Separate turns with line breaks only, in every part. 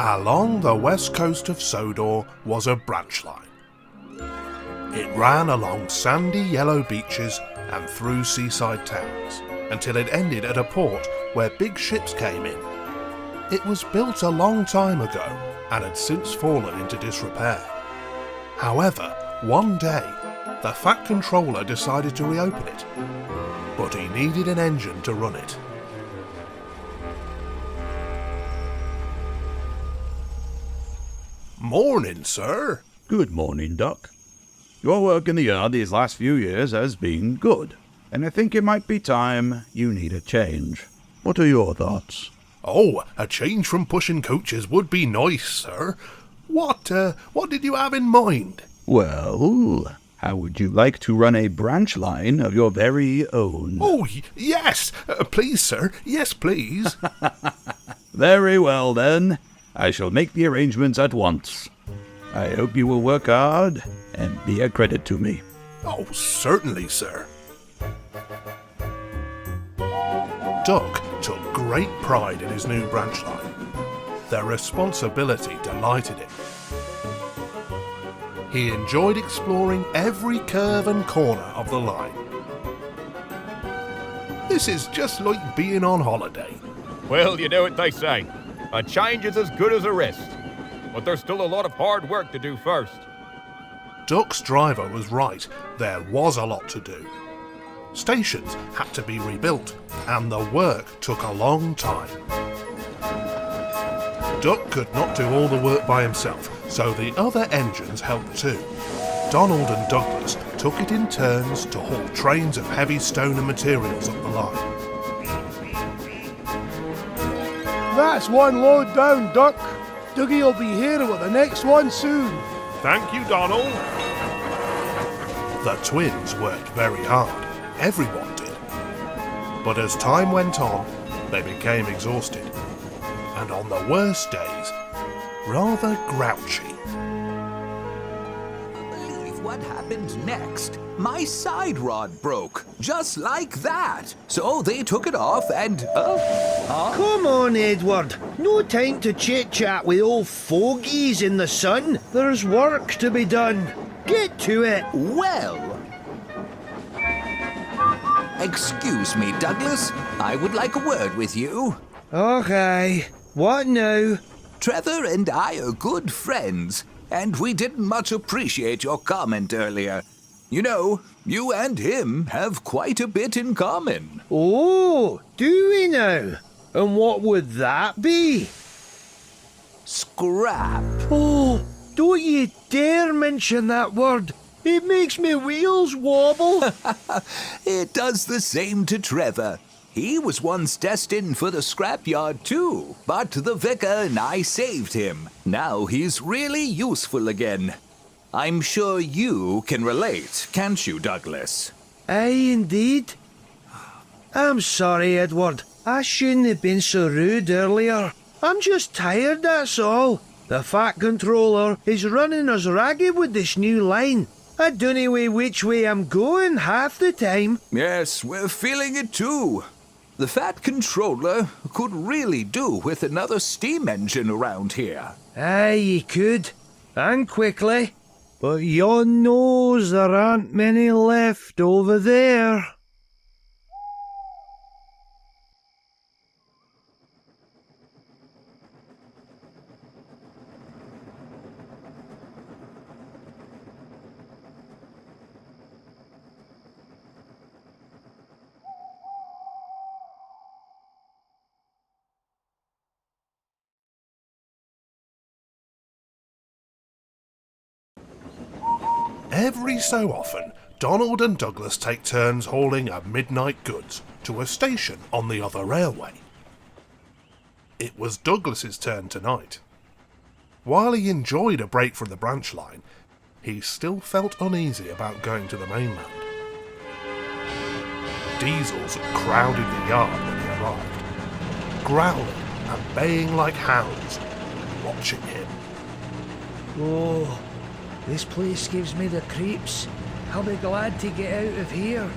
Along the west coast of Sodor was a branch line. It ran along sandy yellow beaches and through seaside towns, until it ended at a port where big ships came in. It was built a long time ago and had since fallen into disrepair. However, one day, the Fat Controller decided to reopen it, but he needed an engine to run it. Morning, sir.
Good morning, Duck. Your work in the yard these last few years has been good, and I think it might be time you need a change. What are your thoughts?
Oh, a change from pushing coaches would be nice, sir. What did you have in mind?
Well, how would you like to run a branch line of your very own?
Oh, yes! Please, sir. Yes, please.
Very well, then. I shall make the arrangements at once. I hope you will work hard and be a credit to me.
Oh, certainly, sir. Duck took great pride in his new branch line. Their responsibility delighted him. He enjoyed exploring every curve and corner of the line. This is just like being on holiday.
Well, you know what they say. A change is as good as a rest. But there's still a lot of hard work to do first.
Duck's driver was right. There was a lot to do. Stations had to be rebuilt, and the work took a long time. Duck could not do all the work by himself, so the other engines helped too. Donald and Douglas took it in turns to haul trains of heavy stone and materials up the line.
That's one load down, Duck. Dougie will be here with the next one soon.
Thank you, Donald. The twins worked very hard. Everyone did. But as time went on, they became exhausted. And on the worst days, rather grouchy.
What happened next? My side rod broke, just like that. So they took it off and,
Come on, Edward. No time to chit-chat with old fogies in the sun. There's work to be done. Get to it.
Well. Excuse me, Douglas. I would like a word with you.
Okay. What now?
Trevor and I are good friends. And we didn't much appreciate your comment earlier. You know, you and him have quite a bit in common.
Oh, do we now? And what would that be?
Scrap.
Oh, don't you dare mention that word. It makes me wheels wobble.
It does the same to Trevor. He was once destined for the scrapyard too, but the vicar and I saved him. Now he's really useful again. I'm sure you can relate, can't you, Douglas?
Aye, indeed. I'm sorry, Edward. I shouldn't have been so rude earlier. I'm just tired, that's all. The Fat Controller is running us ragged with this new line. I don't know which way I'm going half the time.
Yes, we're feeling it too. The Fat Controller could really do with another steam engine around here.
Aye, he could. And quickly. But yon knows there aren't many left over there.
Every so often, Donald and Douglas take turns hauling a midnight goods to a station on the other railway. It was Douglas's turn tonight. While he enjoyed a break from the branch line, he still felt uneasy about going to the mainland. Diesels crowded the yard when he arrived, growling and baying like hounds, watching him.
Oh, this place gives me the creeps. I'll be glad to get out of here.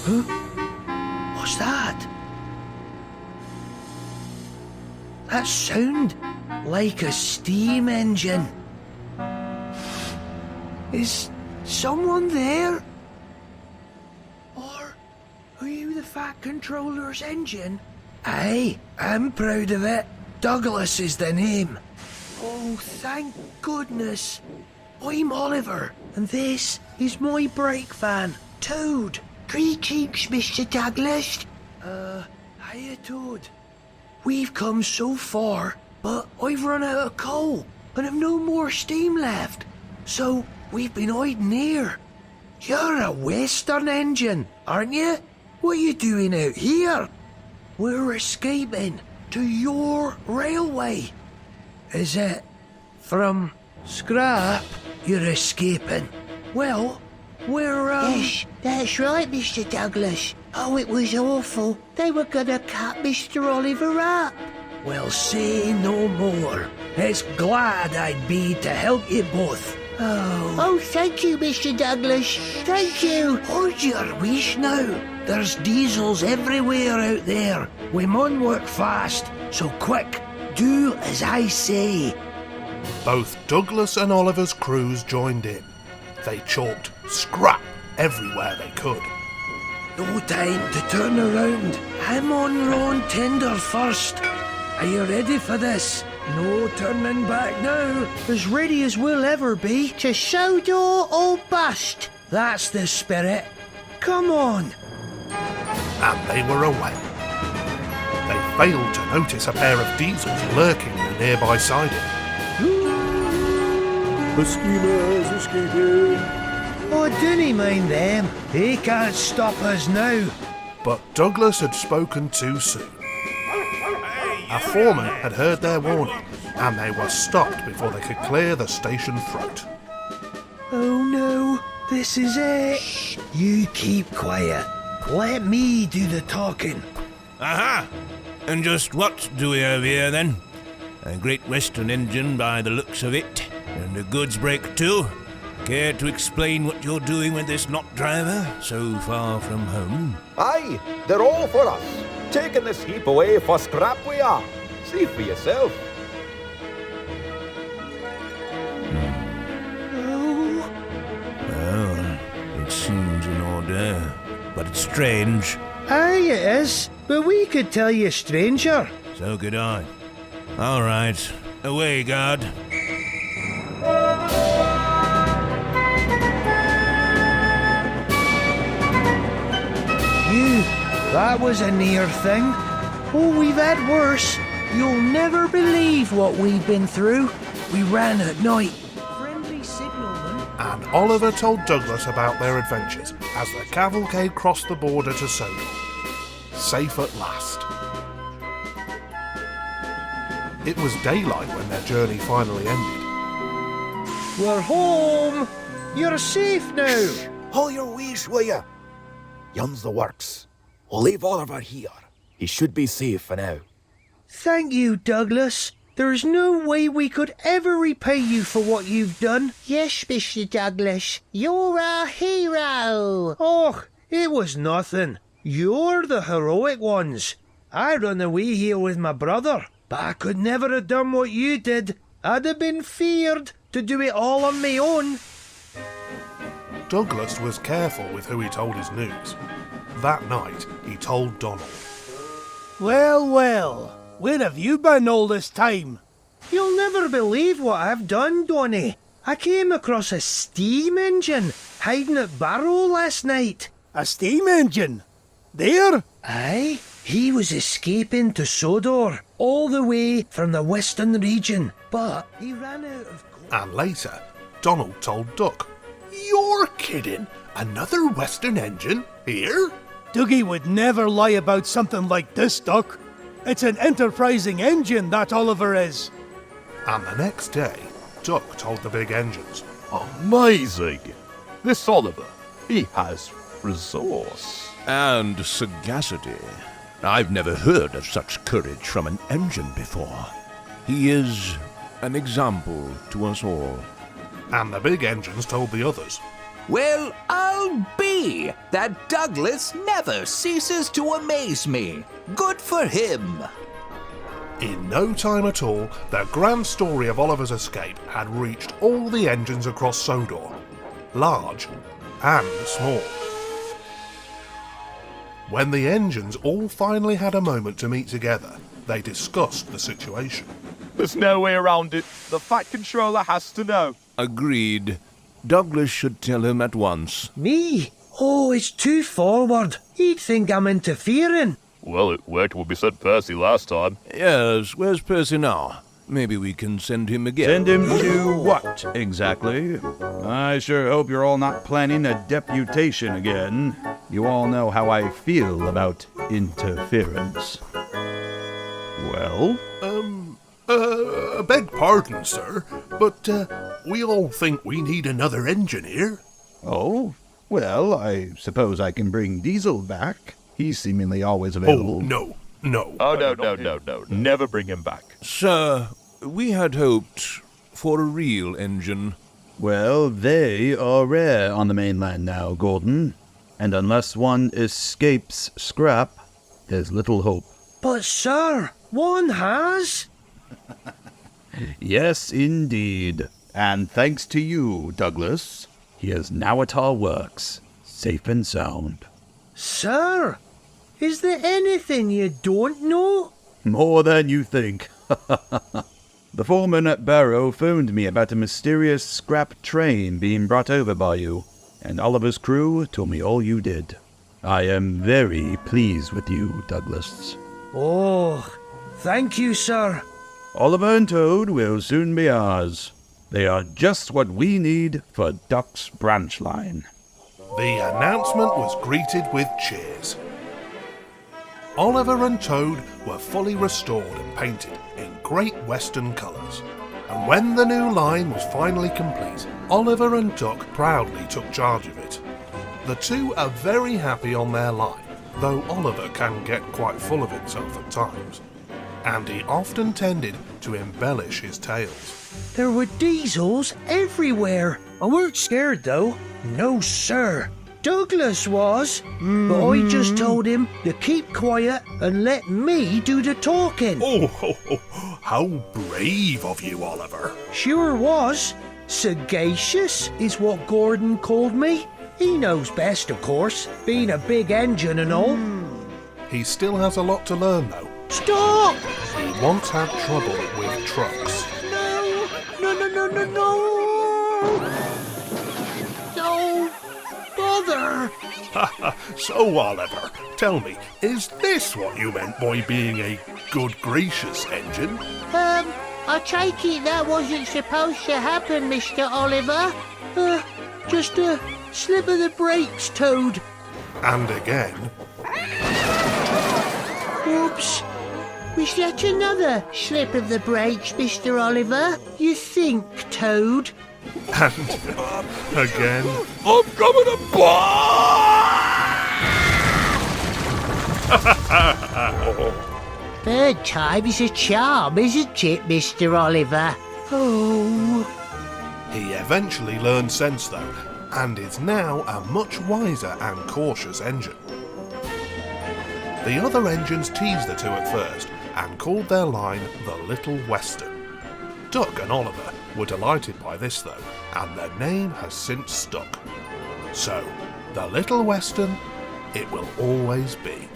What's that? That sound like a steam engine. Is someone there? Or are you the Fat Controller's engine? Aye, I'm proud of it. Douglas is the name. Oh, thank goodness. I'm Oliver, and this is my brake van, Toad. Greetings, Mr. Douglas. Hiya, Toad. We've come so far, but I've run out of coal, and have no more steam left. So, we've been hiding here. You're a Western engine, aren't you? What are you doing out here? We're escaping to your railway. Is it from scrap you're escaping? Well, we're,
Yes, that's right, Mr. Douglas. Oh, it was awful. They were gonna cut Mr. Oliver up.
Well, say no more. It's glad I'd be to help you both.
Oh, thank you, Mr. Douglas. Thank you.
Hold your wish now. There's diesels everywhere out there. We mun work fast, so quick, do as I say.
Both Douglas and Oliver's crews joined in. They chalked scrap everywhere they could.
No time to turn around. I'm on Ron Tender first. Are you ready for this? No turning back now. As ready as we'll ever be.
To Sodor or bust.
That's the spirit. Come on.
And they were away. They failed to notice a pair of diesels lurking in a nearby siding.
The schemer's escaping.
Oh, don't mind them. They can't stop us now.
But Douglas had spoken too soon. A foreman had heard their warning, and they were stopped before they could clear the station throat.
Oh no, this is it. Shh, you keep quiet. Let me do the talking.
Aha! And just what do we have here then? A Great Western engine by the looks of it, and a goods brake too. Care to explain what you're doing with this knot driver, so far from home?
Aye, they're all for us. Taking this heap away for scrap we are. See for yourself.
Oh,
Well, it seems in order, but it's strange.
aye it is, but we could tell you stranger.
So could I. All right, away, guard.
That was a near thing. Oh, we've had worse. You'll never believe what we've been through. We ran at night. Friendly signalman.
And Oliver told Douglas about their adventures as the cavalcade crossed the border to Sodor. Safe at last. It was daylight when their journey finally ended.
We're home. You're safe now.
Hold your wish, will ya? Yon's the works. We'll leave Oliver here. He should be safe for now.
Thank you, Douglas. There's no way we could ever repay you for what you've done.
Yes, Mr. Douglas. You're our hero.
Oh, it was nothing. You're the heroic ones. I run away here with my brother, but I could never have done what you did. I'd have been feared to do it all on my own.
Douglas was careful with who he told his news. That night, he told Donald.
Well, well, where have you been all this time?
You'll never believe what I've done, Donny. I came across a steam engine hiding at Barrow last night.
A steam engine? There?
Aye, he was escaping to Sodor, all the way from the western region, but he ran out of coal.
And later, Donald told Duck. You're kidding? Another Western engine? Here?
Dougie would never lie about something like this, Duck. It's an enterprising engine, that Oliver is.
And the next day, Duck told the big engines.
Amazing! This Oliver, he has resource.
And sagacity. I've never heard of such courage from an engine before. He is an example to us all.
And the big engines told the others.
Well, I'll be. That Douglas never ceases to amaze me. Good for him.
In no time at all, the grand story of Oliver's escape had reached all the engines across Sodor, large and small. When the engines all finally had a moment to meet together, they discussed the situation.
There's no way around it. The Fat Controller has to know.
Agreed. Douglas should tell him at once.
Me? Oh, it's too forward. He'd think I'm interfering.
Well, it worked when we sent Percy last time.
Yes, where's Percy now? Maybe we can send him again.
Send him to what, exactly? I sure hope you're all not planning a deputation again. You all know how I feel about interference. Well?
Beg pardon, sir, but we all think we need another engineer.
Oh? Well, I suppose I can bring Diesel back. He's seemingly always available.
Oh, no.
Oh, no. Never bring him back.
Sir, we had hoped for a real engine.
Well, they are rare on the mainland now, Gordon. And unless one escapes scrap, there's little hope.
But, sir, one has.
Yes, indeed. And thanks to you, Douglas, he is now at our works, safe and sound.
Sir, is there anything you don't know?
More than you think. The foreman at Barrow phoned me about a mysterious scrap train being brought over by you, and Oliver's crew told me all you did. I am very pleased with you, Douglas.
Oh, thank you, sir.
Oliver and Toad will soon be ours. They are just what we need for Duck's branch line.
The announcement was greeted with cheers. Oliver and Toad were fully restored and painted in Great Western colours. And when the new line was finally complete, Oliver and Duck proudly took charge of it. The two are very happy on their line, though Oliver can get quite full of himself at times. And he often tended to embellish his tales.
There were diesels everywhere. I weren't scared, though. No, sir. Douglas was. But I just told him to keep quiet and let me do the talking.
Oh, how brave of you, Oliver.
Sure was. Sagacious is what Gordon called me. He knows best, of course, being a big engine and all.
He still has a lot to learn, though.
Stop!
He once had trouble with trucks.
No! Don't bother!
So, Oliver, tell me, is this what you meant by being a good gracious engine?
I take it that wasn't supposed to happen, Mr. Oliver.
Just a slip of the brakes, Toad.
And again.
Oops. Was that another slip of the brakes, Mr. Oliver? You think, Toad?
And again.
I'm coming to
Third time is a charm, isn't it, Mr. Oliver?
Oh.
He eventually learned sense, though, and is now a much wiser and cautious engine. The other engines teased the two at first and called their line the Little Western. Duck and Oliver were delighted by this, though, and their name has since stuck. So, the Little Western, it will always be.